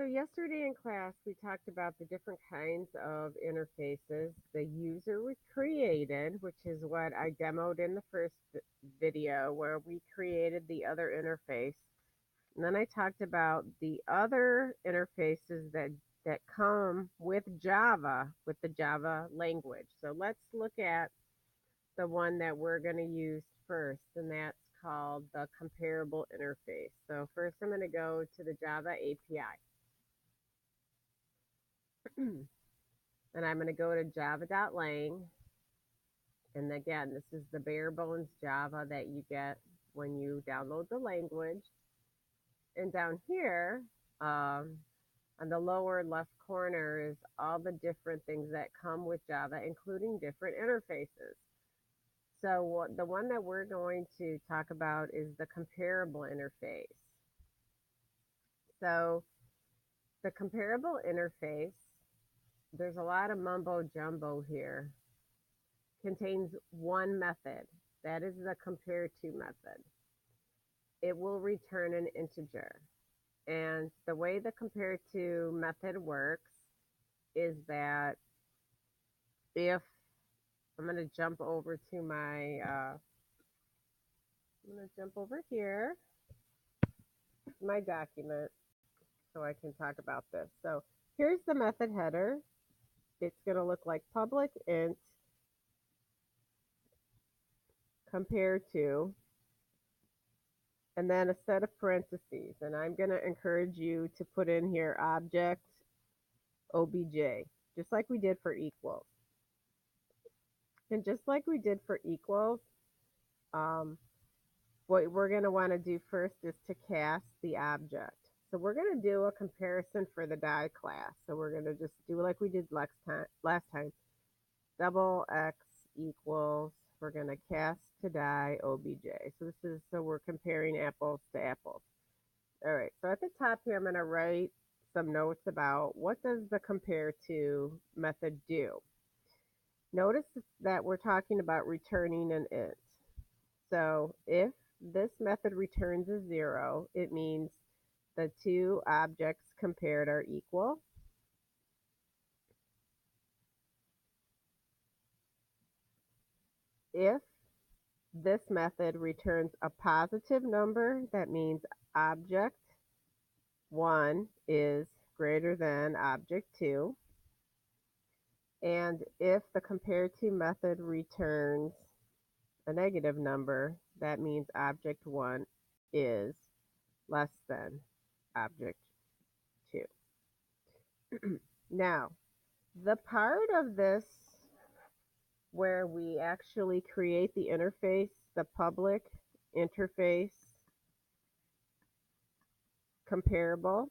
So yesterday in class, we talked about the different kinds of interfaces the user created, which is what I demoed in the first video where we created the other interface. And then I talked about the other interfaces that come with Java, with the Java language. So let's look at the one that we're going to use first, and that's called the comparable interface. So first I'm going to go to the Java API. And I'm going to go to java.lang. And again, this is the bare bones Java that you get when you download the language. And down here, on the lower left corner is all the different things that come with Java, including different interfaces. So the one that we're going to talk about is the comparable interface. So the comparable interface, there's a lot of mumbo jumbo here, contains one method. That is the compare to method. It will return an integer. And the way the compare to method works is that if I'm going to jump over to I'm going to jump over here, my document, so I can talk about this. So here's the method header. It's going to look like public int compare to, and then a set of parentheses. And I'm going to encourage you to put in here object obj, just like we did for equals. And just like we did for equals, what we're going to want to do first is to cast the object. So we're going to do a comparison for the die class. So we're going to just do like we did last time. Double x equals, we're going to cast to die obj. So we're comparing apples to apples. All right, so at the top here, I'm going to write some notes about what does the compare to method do. Notice that we're talking about returning an int. So if this method returns a 0, it means the two objects compared are equal. If this method returns a positive number, that means object 1 is greater than object 2. And if the compare to method returns a negative number, that means object 1 is less than object 2. Now, the part of this where we actually create the interface, the public interface comparable,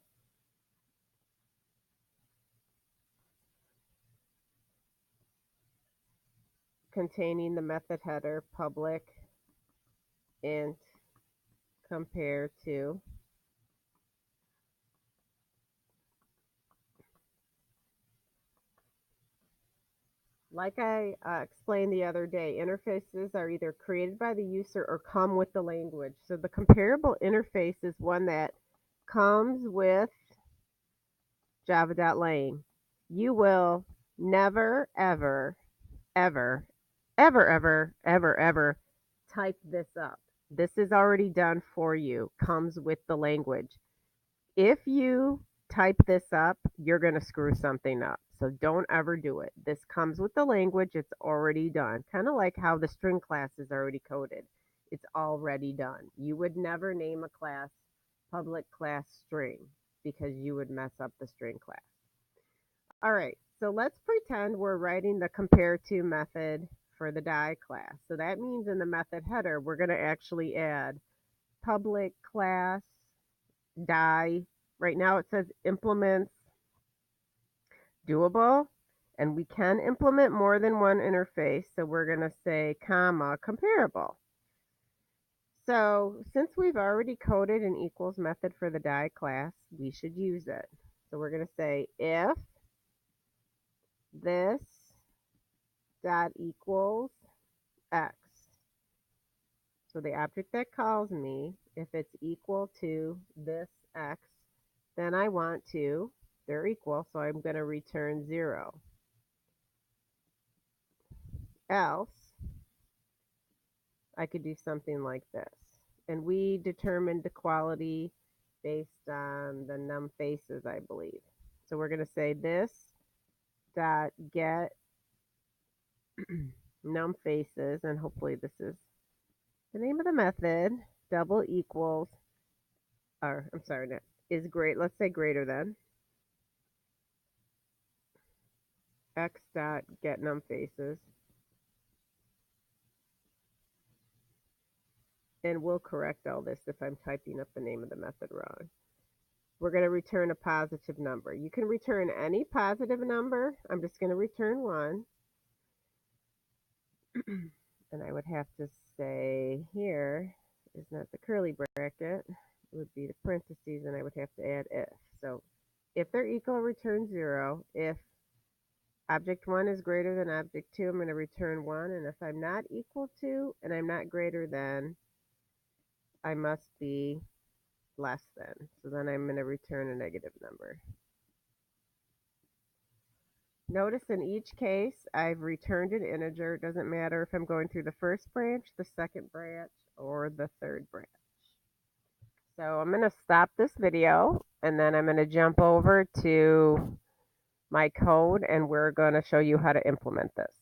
containing the method header public int compare to. Like I explained the other day, interfaces are either created by the user or come with the language. So the comparable interface is one that comes with java.lang. You will never, ever, ever, ever, ever, ever, ever type this up. This is already done for you, comes with the language. If you type this up, you're going to screw something up. So don't ever do it. This comes with the language. It's already done. Kind of like how the string class is already coded. It's already done. You would never name a class public class string because you would mess up the string class. All right, so let's pretend we're writing the compare to method for the die class. So that means in the method header, we're going to actually add public class die. Right now it says implements doable, and we can implement more than one interface. So we're going to say comma comparable. So since we've already coded an equals method for the die class, we should use it. So we're going to say if this dot equals x. So the object that calls me, if it's equal to this x, then they're equal, so I'm going to return 0. Else, I could do something like this. And we determined equality based on the num faces, I believe. So we're going to say this dot get num faces, and hopefully this is the name of the method, double equals, or I'm sorry, no, is great, let's say greater than x dot get num faces, and we'll correct all this if I'm typing up the name of the method wrong. We're going to return a positive number. You can return any positive number. I'm just going to return 1. And I would have to say here is not the curly bracket. It would be the parentheses, and I would have to add if. So if they're equal, return 0. If object 1 is greater than object 2, I'm going to return 1. And if I'm not equal to and I'm not greater than, I must be less than. So then I'm going to return a negative number. Notice in each case, I've returned an integer. It doesn't matter if I'm going through the first branch, the second branch, or the third branch. So I'm going to stop this video, and then I'm going to jump over to my code, and we're going to show you how to implement this.